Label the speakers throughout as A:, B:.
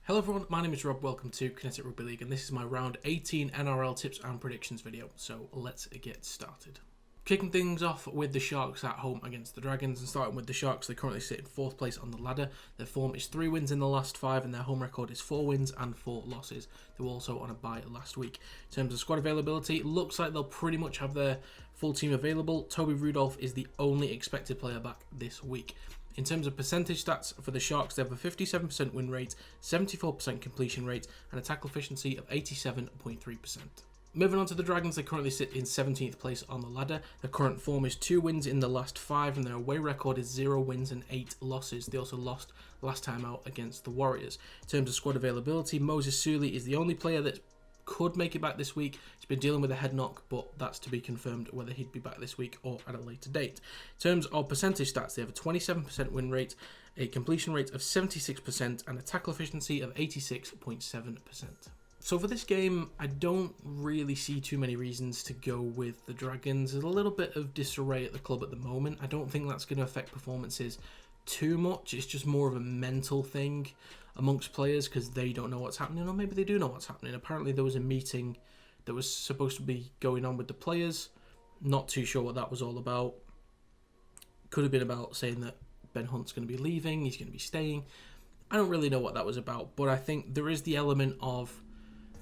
A: Hello everyone, my name is Rob, welcome to Kinetic Rugby League, and this is my round 18 NRL tips and predictions video, so let's get started. Kicking things off with the Sharks at home against the Dragons, and starting with the Sharks, they currently sit in 4th place on the ladder. Their form is 3 wins in the last 5, and their home record is 4 wins and 4 losses. They were also on a bye last week. In terms of squad availability, it looks like they'll pretty much have their full team available. Toby Rudolph is the only expected player back this week. In terms of percentage stats for the Sharks, they have a 57% win rate, 74% completion rate, and a tackle efficiency of 87.3%. Moving on to the Dragons, they currently sit in 17th place on the ladder. Their current form is 2 wins in the last 5, and their away record is 0 wins and 8 losses. They also lost last time out against the Warriors. In terms of squad availability, Moses Suli is the only player that could make it back this week. He's been dealing with a head knock, but that's to be confirmed whether he'd be back this week or at a later date. In terms of percentage stats, they have a 27% win rate, a completion rate of 76%, and a tackle efficiency of 86.7%. So for this game, I don't really see too many reasons to go with the Dragons. There's a little bit of disarray at the club at the moment. I don't think that's going to affect performances too much. It's just more of a mental thing amongst players because they don't know what's happening, or maybe they do know what's happening. Apparently there was a meeting that was supposed to be going on with the players. Not too sure what that was all about. Could have been about saying that Ben Hunt's going to be leaving, he's going to be staying. I don't really know what that was about, but I think there is the element of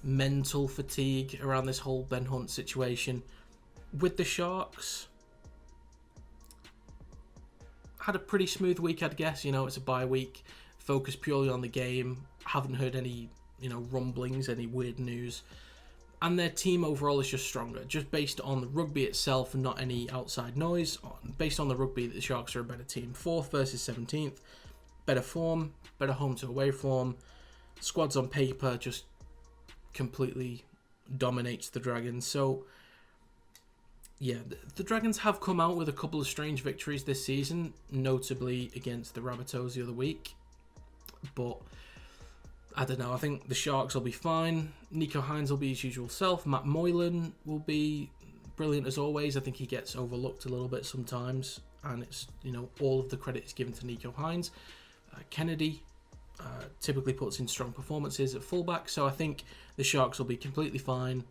A: mental fatigue around this whole Ben Hunt situation. With the Sharks, had a pretty smooth week, I'd guess. It's a bye week, focused purely on the game. Haven't heard any, rumblings, any weird news. And their team overall is just stronger, just based on the rugby itself and not any outside noise. Based on the rugby, the Sharks are a better team. 4th versus 17th. Better form, better home to away form. Squads on paper just completely dominates the Dragons. So yeah, the Dragons have come out with a couple of strange victories this season, notably against the Rabbitohs the other week. But I don't know, I think the Sharks will be fine. Nico Hines will be his usual self. Matt Moylan will be brilliant as always. I think he gets overlooked a little bit sometimes, and it's, all of the credit is given to Nico Hines. Kennedy typically puts in strong performances at fullback, so I think the Sharks will be completely fine.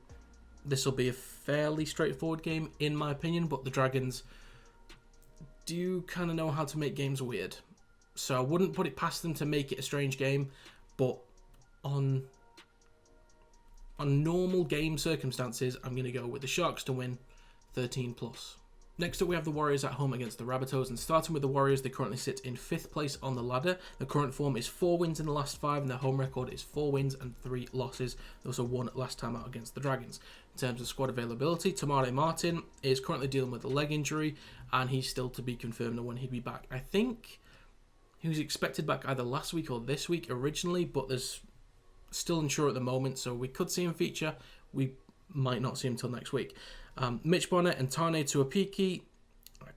A: This will be a fairly straightforward game, in my opinion, but the Dragons do kind of know how to make games weird. So I wouldn't put it past them to make it a strange game, but on normal game circumstances, I'm going to go with the Sharks to win 13+. Next up, we have the Warriors at home against the Rabbitohs, and starting with the Warriors, they currently sit in 5th place on the ladder. The current form is 4 wins in the last 5, and their home record is 4 wins and 3 losses. They also won last time out against the Dragons. In terms of squad availability, Tamale Martin is currently dealing with a leg injury, and he's still to be confirmed on when he'd be back. I think he was expected back either last week or this week originally, but there's still unsure at the moment, so we could see him feature. We might not see him until next week. Mitch Bonnet and Tane Tuapiki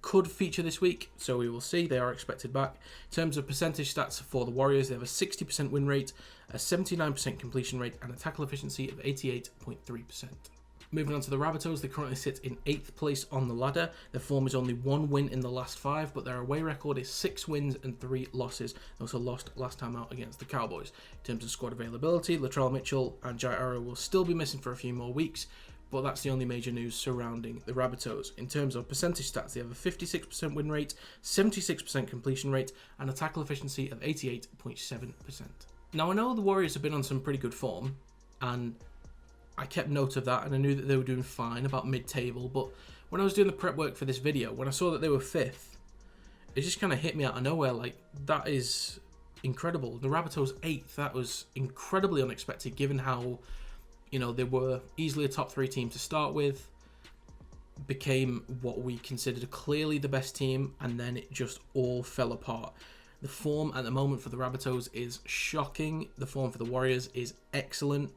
A: could feature this week, so we will see. They are expected back. In terms of percentage stats for the Warriors, they have a 60% win rate, a 79% completion rate, and a tackle efficiency of 88.3%. Moving on to the Rabbitohs, they currently sit in 8th place on the ladder. Their form is only 1 win in the last 5, but their away record is 6 wins and 3 losses. They also lost last time out against the Cowboys. In terms of squad availability, Latrell Mitchell and Jai Arrow will still be missing for a few more weeks, but that's the only major news surrounding the Rabbitohs. In terms of percentage stats, they have a 56% win rate, 76% completion rate, and a tackle efficiency of 88.7%. Now, I know the Warriors have been on some pretty good form, and I kept note of that, and I knew that they were doing fine about mid-table, but when I was doing the prep work for this video, when I saw that they were 5th, it just kind of hit me out of nowhere. Like, that is incredible. The Rabbitohs 8th, that was incredibly unexpected, given how, they were easily a top 3 team to start with, became what we considered clearly the best team, and then it just all fell apart. The form at the moment for the Rabbitohs is shocking. The form for the Warriors is excellent.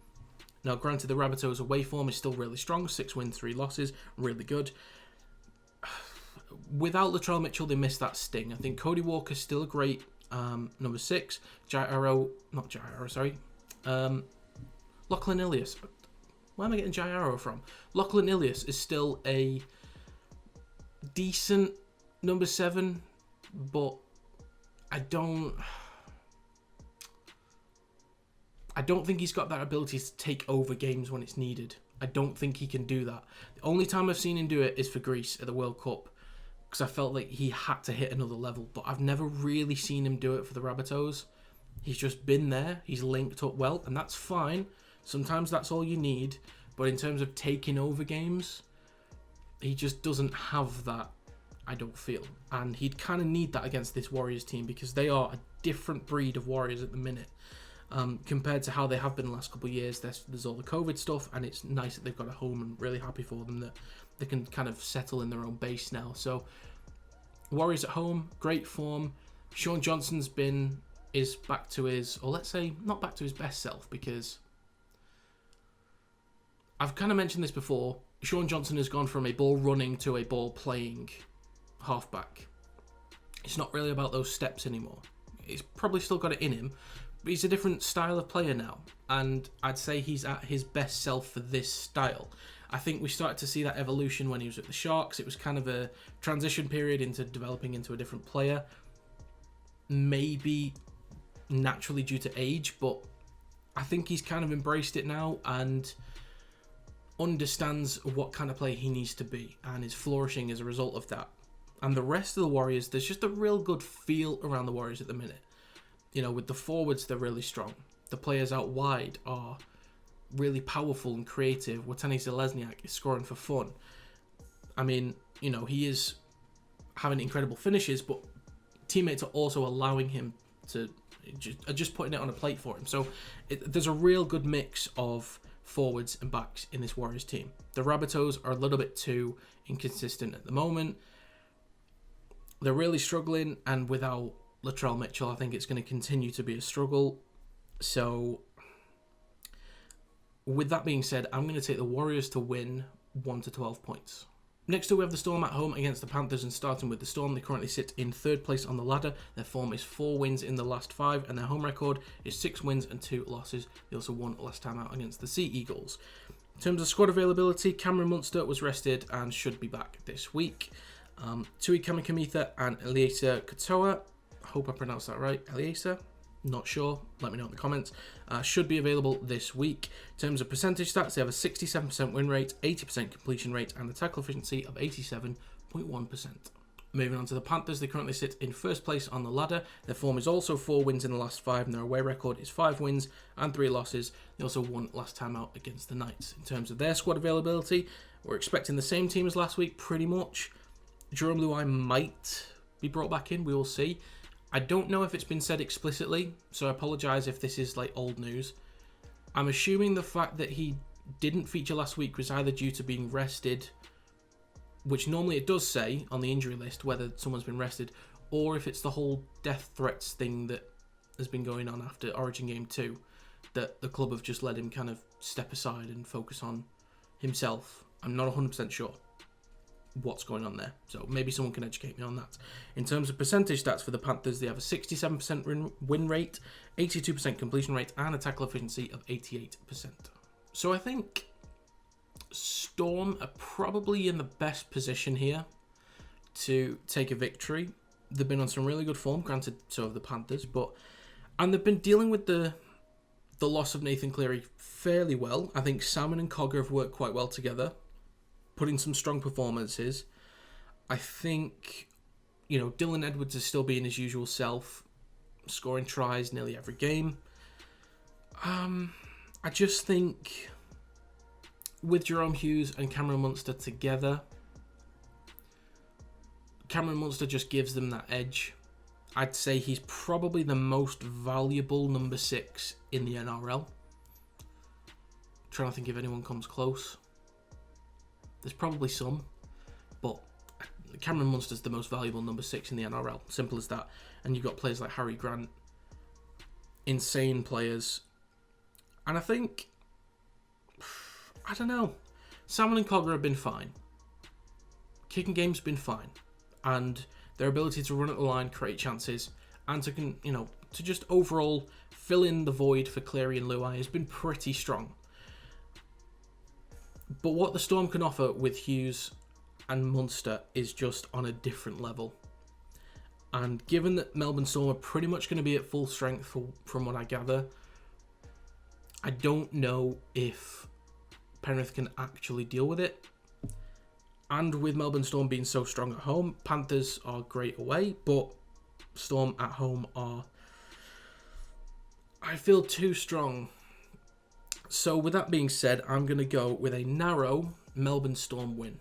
A: Now, granted, the Rabbitohs away form is still really strong. 6 wins, 3 losses. Really good. Without Latrell Mitchell, they missed that sting. I think Cody Walker's still a great number 6. Lachlan Ilias. Where am I getting Jai Arrow from? Lachlan Ilias is still a decent number 7, but I don't... I don't think he's got that ability to take over games when it's needed. I don't think he can do that. The only time I've seen him do it is for Greece at the World Cup, because I felt like he had to hit another level. But I've never really seen him do it for the Rabbitohs. He's just been there. He's linked up well, and that's fine. Sometimes that's all you need. But in terms of taking over games, he just doesn't have that, I don't feel. And he'd kind of need that against this Warriors team, because they are a different breed of Warriors at the minute. Compared to how they have been the last couple of years. There's all the COVID stuff, and it's nice that they've got a home, and really happy for them that they can kind of settle in their own base now. So Warriors at home, great form. Sean Johnson's is back to his, or let's say not back to his best self, because I've kind of mentioned this before. Sean Johnson has gone from a ball running to a ball playing halfback. It's not really about those steps anymore. He's probably still got it in him, but he's a different style of player now, and I'd say he's at his best self for this style. I think we started to see that evolution when he was at the Sharks. It was kind of a transition period into developing into a different player. Maybe naturally due to age, but I think he's kind of embraced it now and understands what kind of player he needs to be, and is flourishing as a result of that. And the rest of the Warriors, there's just a real good feel around the Warriors at the minute. You know, with the forwards, they're really strong. The players out wide are really powerful and creative. Watani Zelezniak is scoring for fun. I mean, you know, he is having incredible finishes, but teammates are also allowing him to just putting it on a plate for him. So there's a real good mix of forwards and backs in this Warriors team. The Rabbitohs are a little bit too inconsistent at the moment. They're really struggling, and without Latrell Mitchell, I think it's going to continue to be a struggle. So with that being said, I'm going to take the Warriors to win 1 to 12 points. Next up, we have the Storm at home against the Panthers, and starting with the Storm, they currently sit in 3rd place on the ladder. Their form is 4 wins in the last 5, and their home record is 6 wins and 2 losses. They also won last time out against the Sea Eagles. In terms of squad availability, Cameron Munster was rested and should be back this week. Tui Kamikamica and Eliezer Katoa, hope I pronounced that right, Eliezer, not sure, let me know in the comments, should be available this week. In terms of percentage stats, they have a 67% win rate, 80% completion rate, and a tackle efficiency of 87.1%. Moving on to the Panthers, they currently sit in 1st place on the ladder. Their form is also 4 wins in the last 5, and their away record is 5 wins and 3 losses. They also won last time out against the Knights. In terms of their squad availability, we're expecting the same team as last week, pretty much. Jerome Luai might be brought back in, we will see. I don't know if it's been said explicitly, so I apologise if this is like old news. I'm assuming the fact that he didn't feature last week was either due to being rested, which normally it does say on the injury list whether someone's been rested, or if it's the whole death threats thing that has been going on after Origin Game 2, that the club have just let him kind of step aside and focus on himself. I'm not 100% sure what's going on there, so maybe someone can educate me on that. In terms of percentage stats for the Panthers, they have a 67% win rate, 82% completion rate, and a tackle efficiency of 88%. So I think Storm are probably in the best position here to take a victory. They've been on some really good form, granted so have the Panthers, and they've been dealing with the loss of Nathan Cleary fairly well. I think Salmon and Cogger have worked quite well together, putting some strong performances. I think, Dylan Edwards is still being his usual self, scoring tries nearly every game. I just think with Jerome Hughes and Cameron Munster together, Cameron Munster just gives them that edge. I'd say he's probably the most valuable number 6 in the NRL. Trying to think if anyone comes close. There's probably some, but Cameron Munster's the most valuable number 6 in the NRL. Simple as that. And you've got players like Harry Grant, insane players. And I think, I don't know, Salmon and Cogger have been fine. Kicking game's been fine. And their ability to run at the line, create chances, and to just overall fill in the void for Cleary and Luai has been pretty strong. But what the Storm can offer with Hughes and Munster is just on a different level. And given that Melbourne Storm are pretty much going to be at full strength from what I gather, I don't know if Penrith can actually deal with it. And with Melbourne Storm being so strong at home, Panthers are great away, but Storm at home are, I feel, too strong. So with that being said, I'm going to go with a narrow Melbourne Storm win,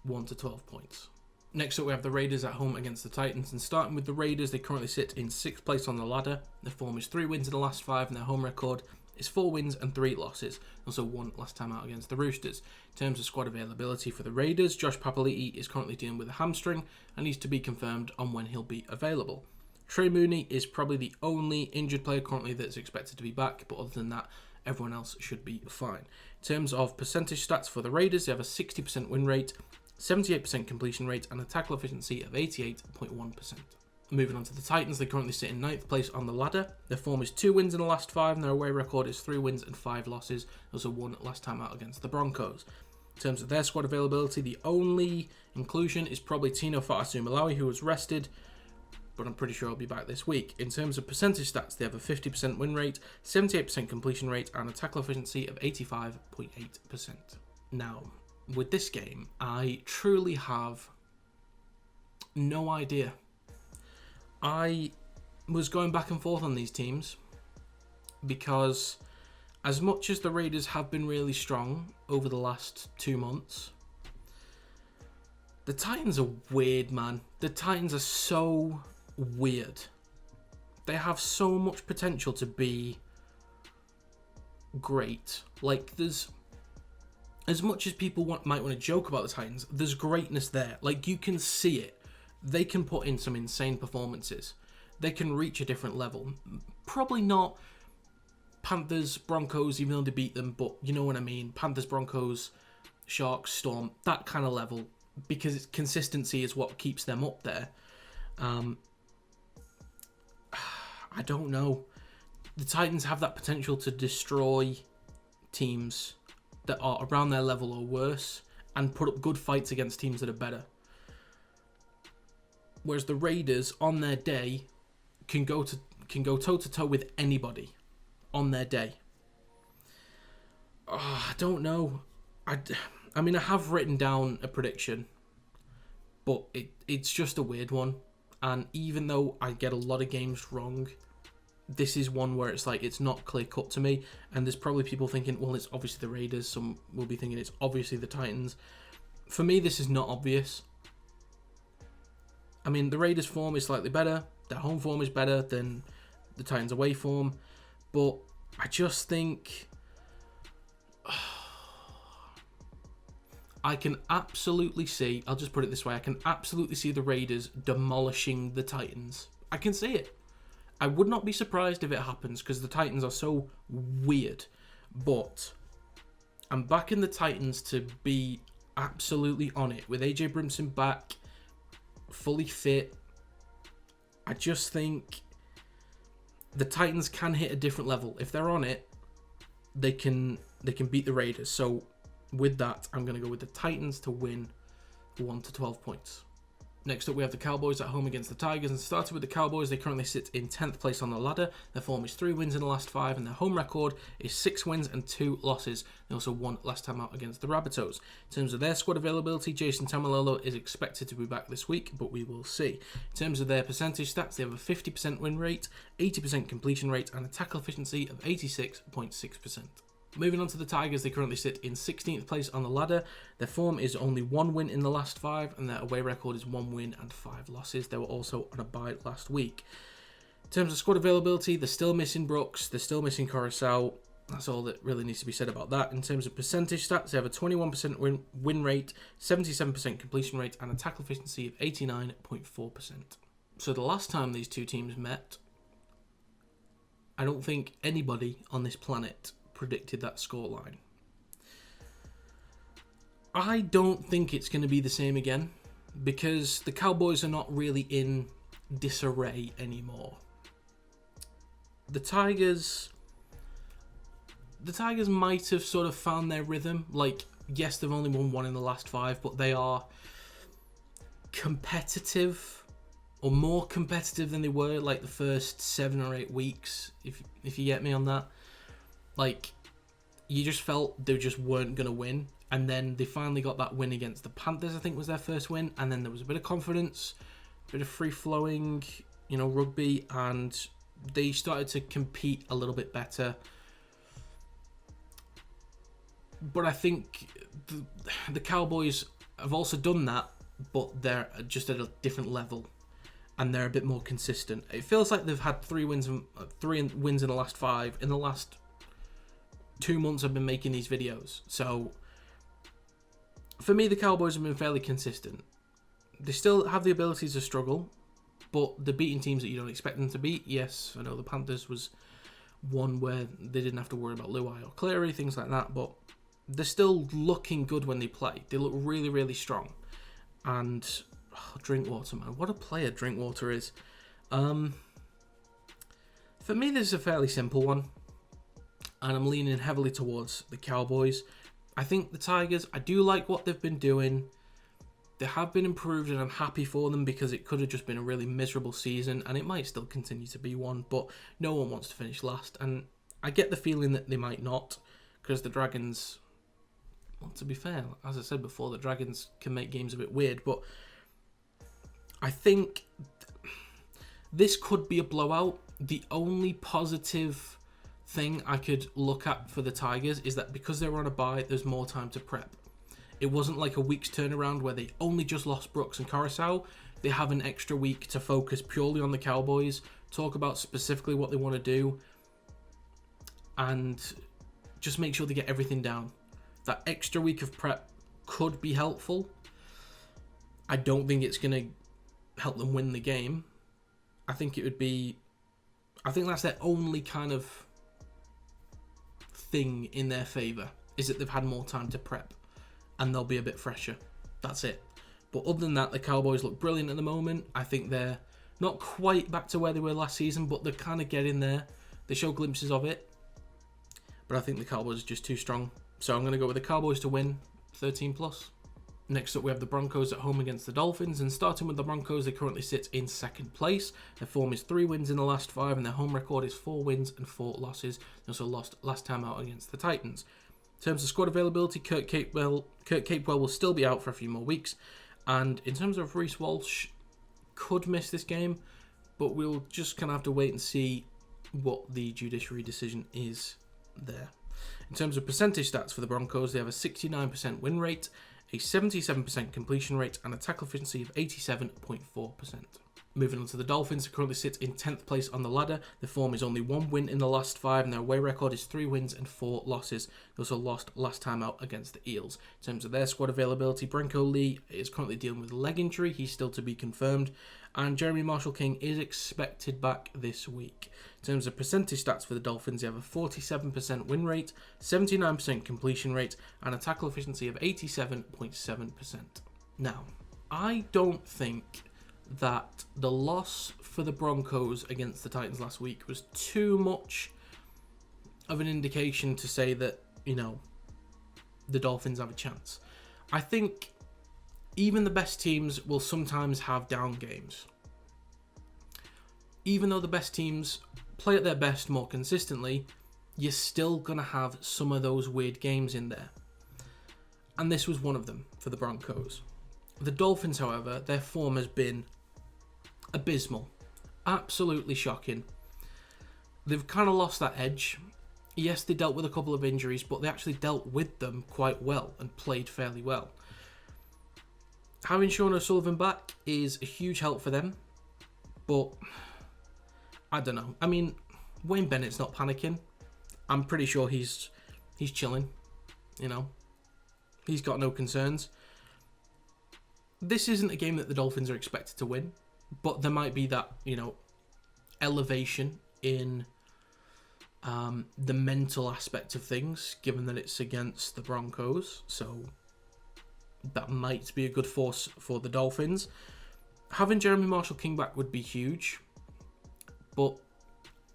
A: 1 to 12 points. Next up, we have the Raiders at home against the Titans. And starting with the Raiders, they currently sit in 6th place on the ladder. Their form is 3 wins in the last 5, and their home record is 4 wins and 3 losses. Also 1 last time out against the Roosters. In terms of squad availability for the Raiders, Josh Papali'i is currently dealing with a hamstring and needs to be confirmed on when he'll be available. Trey Mooney is probably the only injured player currently that's expected to be back, but other than that, everyone else should be fine. In terms of percentage stats for the Raiders, they have a 60% win rate, 78% completion rate, and a tackle efficiency of 88.1%. Moving on to the Titans, they currently sit in 9th place on the ladder. Their form is 2 wins in the last 5, and their away record is 3 wins and 5 losses. Also 1 last time out against the Broncos. In terms of their squad availability, the only inclusion is probably Tino Fa'asuamaleaui, who was rested, but I'm pretty sure he'll be back this week. In terms of percentage stats, they have a 50% win rate, 78% completion rate, and a tackle efficiency of 85.8%. Now, with this game, I truly have no idea. I was going back and forth on these teams because as much as the Raiders have been really strong over the last 2 months, the Titans are weird, man. The Titans are so weird. They have so much potential to be great. Like, there's, as much as people might want to joke about the Titans, there's greatness there. Like, you can see it. They can put in some insane performances. They can reach a different level. Probably not Panthers, Broncos, even though they beat them, but you know what I mean. Panthers, Broncos, Sharks, Storm, that kind of level, because consistency is what keeps them up there. I don't know. The Titans have that potential to destroy teams that are around their level or worse and put up good fights against teams that are better. Whereas the Raiders, on their day, can go toe to toe with anybody on their day. I don't know. I mean, I have written down a prediction, but it's just a weird one. And even though I get a lot of games wrong, this is one where it's like, it's not clear cut to me. And there's probably people thinking, well, it's obviously the Raiders. Some will be thinking it's obviously the Titans. For me, this is not obvious. I mean, the Raiders' form is slightly better. Their home form is better than the Titans' away form. But I just think I can absolutely see, I'll just put it this way, I can absolutely see the Raiders demolishing the Titans. I can see it. I would not be surprised if it happens because the Titans are so weird. But I'm backing the Titans to be absolutely on it. With AJ Brimson back, fully fit, I just think the Titans can hit a different level. If they're on it, they can beat the Raiders. So with that, I'm going to go with the Titans to win 1 to 12 points. Next up, we have the Cowboys at home against the Tigers. And starting with the Cowboys, they currently sit in 10th place on the ladder. Their form is 3 wins in the last 5, and their home record is 6 wins and 2 losses. They also won last time out against the Rabbitohs. In terms of their squad availability, Jason Taumalolo is expected to be back this week, but we will see. In terms of their percentage stats, they have a 50% win rate, 80% completion rate, and a tackle efficiency of 86.6%. Moving on to the Tigers, they currently sit in 16th place on the ladder. Their form is only 1 win in the last 5, and their away record is 1 win and 5 losses. They were also on a bye last week. In terms of squad availability, they're still missing Brooks, they're still missing Coruscant. That's all that really needs to be said about that. In terms of percentage stats, they have a 21% win rate, 77% completion rate, and a tackle efficiency of 89.4%. So the last time these two teams met, I don't think anybody on this planet predicted that scoreline. I don't think it's going to be the same again because the Cowboys are not really in disarray anymore. The Tigers might have sort of found their rhythm. Like, yes, they've only won 1 in the last 5, but they are competitive, or more competitive than they were like the first 7 or 8 weeks, if you get me on that. Like, you just felt they just weren't going to win. And then they finally got that win against the Panthers, I think was their first win. And then there was a bit of confidence, a bit of free-flowing, rugby. And they started to compete a little bit better. But I think the Cowboys have also done that, but they're just at a different level. And they're a bit more consistent. It feels like they've had three wins in the last 5. In the last 2 months I've been making these videos. So, for me, the Cowboys have been fairly consistent. They still have the ability to struggle, but they're beating teams that you don't expect them to beat. Yes, I know the Panthers was one where they didn't have to worry about Luai or Cleary, things like that, but they're still looking good when they play. They look really, really strong. And Drinkwater, man. What a player Drinkwater is. For me, this is a fairly simple one. And I'm leaning heavily towards the Cowboys. I think the Tigers, I do like what they've been doing. They have been improved and I'm happy for them because it could have just been a really miserable season. And it might still continue to be one. But no one wants to finish last. And I get the feeling that they might not. Because the Dragons, well, to be fair, as I said before, the Dragons can make games a bit weird. But I think this could be a blowout. The only positive thing I could look at for the Tigers is that because they were on a bye, there's more time to prep. It wasn't like a week's turnaround where they only just lost Brooks and Coruscant. They have an extra week to focus purely on the Cowboys, talk about specifically what they want to do, and just make sure they get everything down. That extra week of prep could be helpful. I don't think it's going to help them win the game. I think that's their only kind of thing in their favour, is that they've had more time to prep and they'll be a bit fresher. That's it. But other than that, the Cowboys look brilliant at the moment. I think they're not quite back to where they were last season, but they're kind of getting there. They show glimpses of it. But I think the Cowboys are just too strong. So I'm going to go with the Cowboys to win 13+. Next up, we have the Broncos at home against the Dolphins. And starting with the Broncos, they currently sit in second place. Their form is 3 wins in the last 5, and their home record is 4 wins and 4 losses. They also lost last time out against the Titans. In terms of squad availability, Kurt Capewell will still be out for a few more weeks. And in terms of Reece Walsh, could miss this game, but we'll just kind of have to wait and see what the judiciary decision is there. In terms of percentage stats for the Broncos, they have a 69% win rate, a 77% completion rate, and a tackle efficiency of 87.4%. Moving on to the Dolphins, who currently sit in 10th place on the ladder. Their form is only 1 win in the last 5, and their away record is 3 wins and 4 losses. They also lost last time out against the Eels. In terms of their squad availability, Brenko Lee is currently dealing with a leg injury. He's still to be confirmed. And Jeremy Marshall-King is expected back this week. In terms of percentage stats for the Dolphins, they have a 47% win rate, 79% completion rate, and a tackle efficiency of 87.7%. Now, I don't think that the loss for the Broncos against the Titans last week was too much of an indication to say that, the Dolphins have a chance. I think even the best teams will sometimes have down games. Even though the best teams play at their best more consistently, you're still going to have some of those weird games in there. And this was one of them for the Broncos. The Dolphins, however, their form has been abysmal. Absolutely shocking. They've kind of lost that edge. Yes, they dealt with a couple of injuries, but they actually dealt with them quite well and played fairly well. Having Sean O'Sullivan back is a huge help for them, but I don't know. I mean, Wayne Bennett's not panicking. I'm pretty sure he's chilling, He's got no concerns. This isn't a game that the Dolphins are expected to win, but there might be that, elevation in the mental aspect of things, given that it's against the Broncos. So that might be a good force for the Dolphins. Having Jeremy Marshall-King back would be huge, but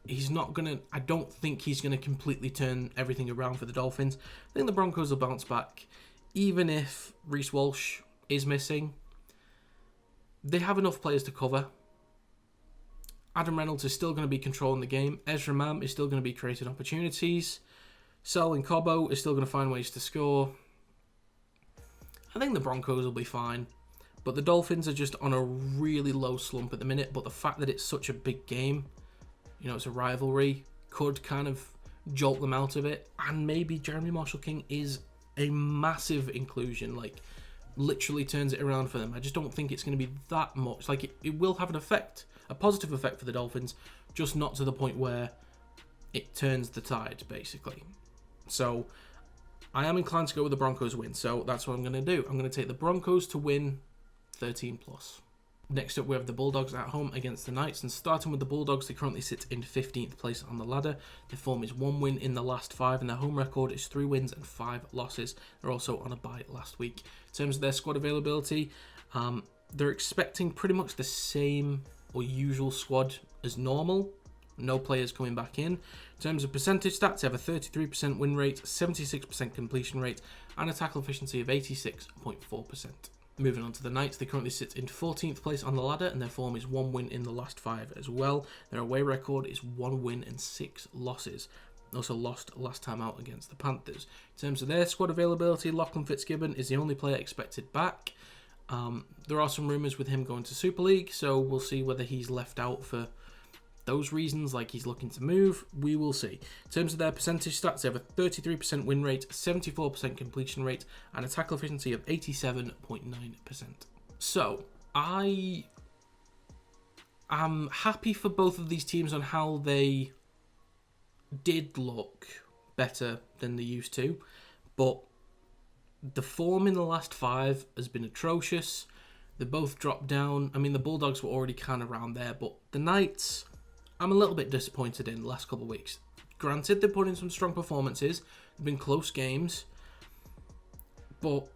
A: I don't think he's going to completely turn everything around for the Dolphins. I think the Broncos will bounce back, even if Reece Walsh is missing. They have enough players to cover. Adam Reynolds is still going to be controlling the game. Ezra Mam is still going to be creating opportunities. Sal and Cobbo is still going to find ways to score. I think the Broncos will be fine. But the Dolphins are just on a really low slump at the minute. But the fact that it's such a big game, you know, it's a rivalry, could kind of jolt them out of it. And maybe Jeremy Marshall-King is a massive inclusion. Like, literally turns it around for them. I just don't think it's going to be that much. Like, it will have an effect, a positive effect for the Dolphins, just not to the point where it turns the tide, basically. So, I am inclined to go with the Broncos win. So, that's what I'm going to do. I'm going to take the Broncos to win 13+. Next up, we have the Bulldogs at home against the Knights. And starting with the Bulldogs, they currently sit in 15th place on the ladder. Their form is 1 win in the last 5, and their home record is 3 wins and 5 losses. They're also on a bye last week. In terms of their squad availability, they're expecting pretty much the same or usual squad as normal. No players coming back in. In terms of percentage stats, they have a 33% win rate, 76% completion rate, and a tackle efficiency of 86.4%. Moving on to the Knights, they currently sit in 14th place on the ladder, and their form is 1 win in the last 5 as well. Their away record is 1 win and 6 losses. Also lost last time out against the Panthers. In terms of their squad availability, Lachlan Fitzgibbon is the only player expected back. There are some rumours with him going to Super League, so we'll see whether he's left out for those reasons, like he's looking to move. We will see. In terms of their percentage stats, they have a 33% win rate, 74% completion rate, and a tackle efficiency of 87.9%. So, I am happy for both of these teams on how they did look better than they used to, but the form in the last 5 has been atrocious. They both dropped down. I mean, the Bulldogs were already kind of around there, but the Knights, I'm a little bit disappointed in the last couple of weeks. Granted, they put in some strong performances. They've been close games. But,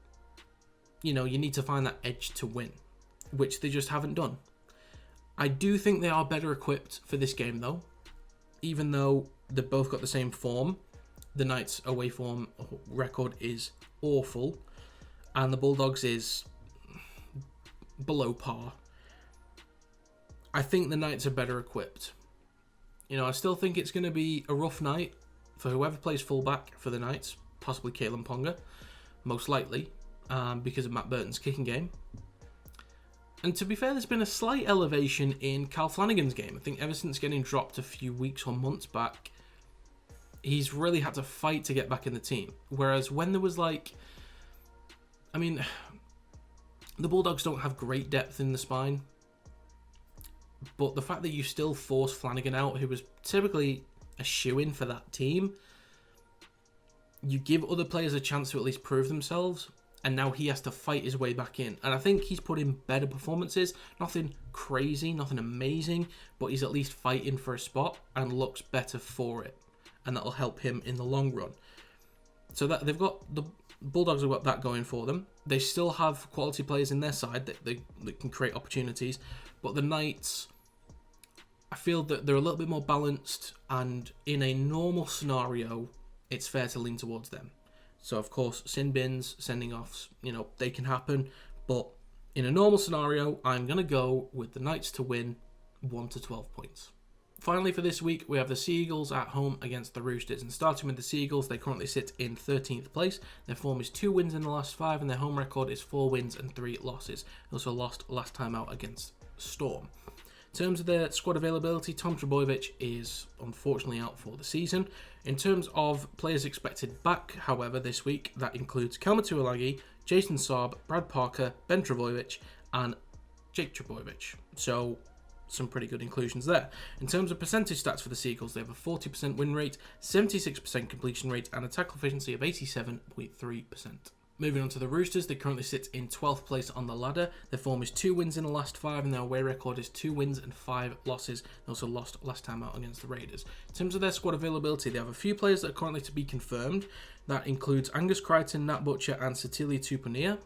A: you know, you need to find that edge to win, which they just haven't done. I do think they are better equipped for this game, though. Even though they've both got the same form. The Knights' away form record is awful. And the Bulldogs is below par. I think the Knights are better equipped. You know, I still think it's going to be a rough night for whoever plays fullback for the Knights, possibly Kalen Ponga, most likely, because of Matt Burton's kicking game. And to be fair, there's been a slight elevation in Cal Flanagan's game. I think ever since getting dropped a few weeks or months back, he's really had to fight to get back in the team. Whereas when there was like, I mean, the Bulldogs don't have great depth in the spine. But the fact that you still force Flanagan out, who was typically a shoo-in for that team, you give other players a chance to at least prove themselves, and now he has to fight his way back in. And I think he's put in better performances. Nothing crazy, nothing amazing, but he's at least fighting for a spot and looks better for it. And that'll help him in the long run. So that they've got, the Bulldogs have got that going for them. They still have quality players in their side that can create opportunities. But the Knights, I feel that they're a little bit more balanced, and in a normal scenario, it's fair to lean towards them. So, of course, sin bins, sending offs, you know, they can happen. But in a normal scenario, I'm going to go with the Knights to win 1 to 12 points. Finally, for this week, we have the Seagulls at home against the Roosters. And starting with the Seagulls, they currently sit in 13th place. Their form is 2 wins in the last 5, and their home record is 4 wins and 3 losses. They also lost last time out against Storm. In terms of their squad availability, Tom Trbojevic is unfortunately out for the season. In terms of players expected back, however, this week, that includes Kelma Tuilagi, Jason Saab, Brad Parker, Ben Trbojevic, and Jake Trbojevic. So, some pretty good inclusions there. In terms of percentage stats for the Seagulls, they have a 40% win rate, 76% completion rate, and a tackle efficiency of 87.3%. Moving on to the Roosters, they currently sit in 12th place on the ladder. Their form is 2 wins in the last 5, and their away record is 2 wins and 5 losses. They also lost last time out against the Raiders. In terms of their squad availability, they have a few players that are currently to be confirmed. That includes Angus Crichton, Nat Butcher, and Satilia Tupunia.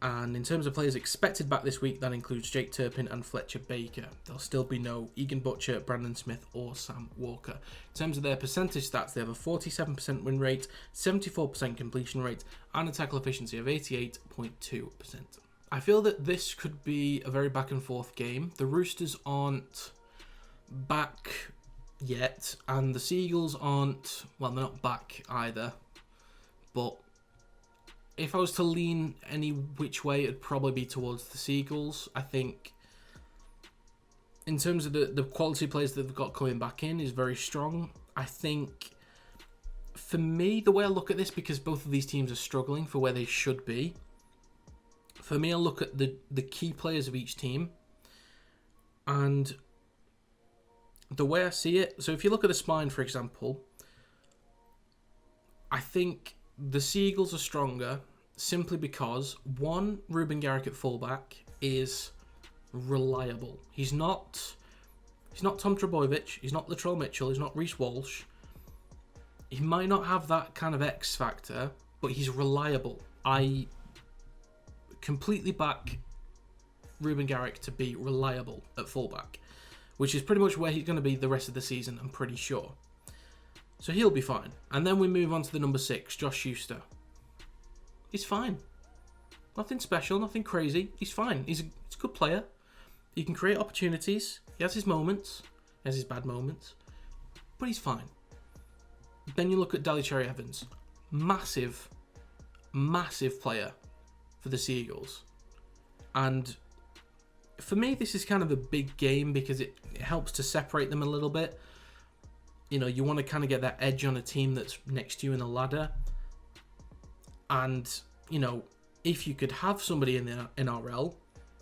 A: And in terms of players expected back this week, that includes Jake Turpin and Fletcher Baker. There'll still be no Egan Butcher, Brandon Smith, or Sam Walker. In terms of their percentage stats, they have a 47% win rate, 74% completion rate, and a tackle efficiency of 88.2%. I feel that this could be a very back and forth game. The Roosters aren't back yet, and the Seagulls aren't, well, they're not back either, but if I was to lean any which way, it'd probably be towards the Seagulls. I think in terms of the quality players that they've got coming back in is very strong. I think, for me, the way I look at this, because both of these teams are struggling for where they should be, for me, I look at the key players of each team, and the way I see it, so if you look at the spine, for example, I think the Seagulls are stronger simply because, one, Ruben Garrick at fullback is reliable. He's not Tom Trbojevic, he's not Latrell Mitchell, he's not Reece Walsh. He might not have that kind of X factor, but he's reliable. I completely back Ruben Garrick to be reliable at fullback, which is pretty much where he's going to be the rest of the season, I'm pretty sure. So he'll be fine. And then we move on to the number 6, Josh Schuster. He's fine. Nothing special, nothing crazy. He's fine. He's a good player. He can create opportunities. He has his moments. He has his bad moments. But he's fine. Then you look at Daly Cherry Evans. Massive, massive player for the Seagulls. And for me, this is kind of a big game because it helps to separate them a little bit. You know, you want to kind of get that edge on a team that's next to you in the ladder. And, you know, if you could have somebody in the NRL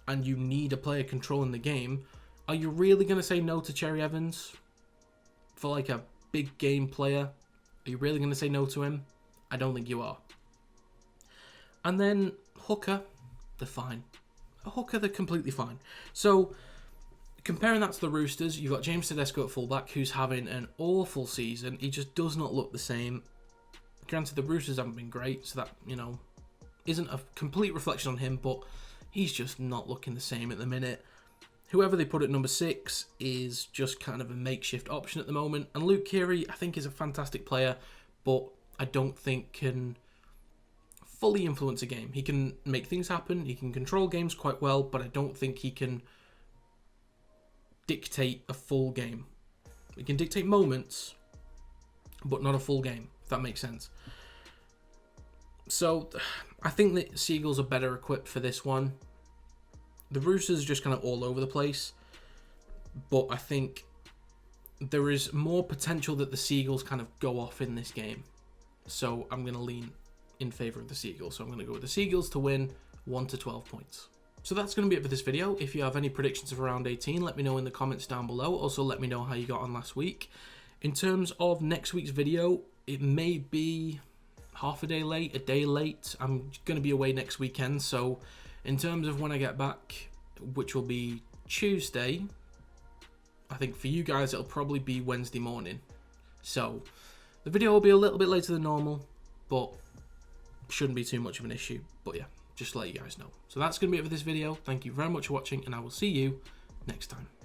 A: and you need a player controlling the game, are you really going to say no to Cherry Evans for like a big game player? Are you really going to say no to him? I don't think you are. And then hooker, they're fine. A hooker, they're completely fine. So, comparing that to the Roosters, you've got James Tedesco at fullback, who's having an awful season. He just does not look the same. Granted, the Roosters haven't been great, so that, you know, isn't a complete reflection on him, but he's just not looking the same at the minute. Whoever they put at number 6 is just kind of a makeshift option at the moment. And Luke Keary, I think, is a fantastic player, but I don't think can fully influence a game. He can make things happen, he can control games quite well, but I don't think he can dictate a full game. He can dictate moments, but not a full game, if that makes sense. So, I think the Seagulls are better equipped for this one. The Roosters are just kind of all over the place, but I think there is more potential that the Seagulls kind of go off in this game. So, I'm going to lean in favour of the Seagulls. So, I'm going to go with the Seagulls to win 1 to 12 points. So that's going to be it for this video. If you have any predictions of round 18, let me know in the comments down below. Also, let me know how you got on last week. In terms of next week's video, it may be half a day late, a day late. I'm going to be away next weekend, so in terms of when I get back, which will be Tuesday, I think for you guys it'll probably be Wednesday morning. So the video will be a little bit later than normal, but shouldn't be too much of an issue. But yeah, just to let you guys know. So that's going to be it for this video. Thank you very much for watching, and I will see you next time.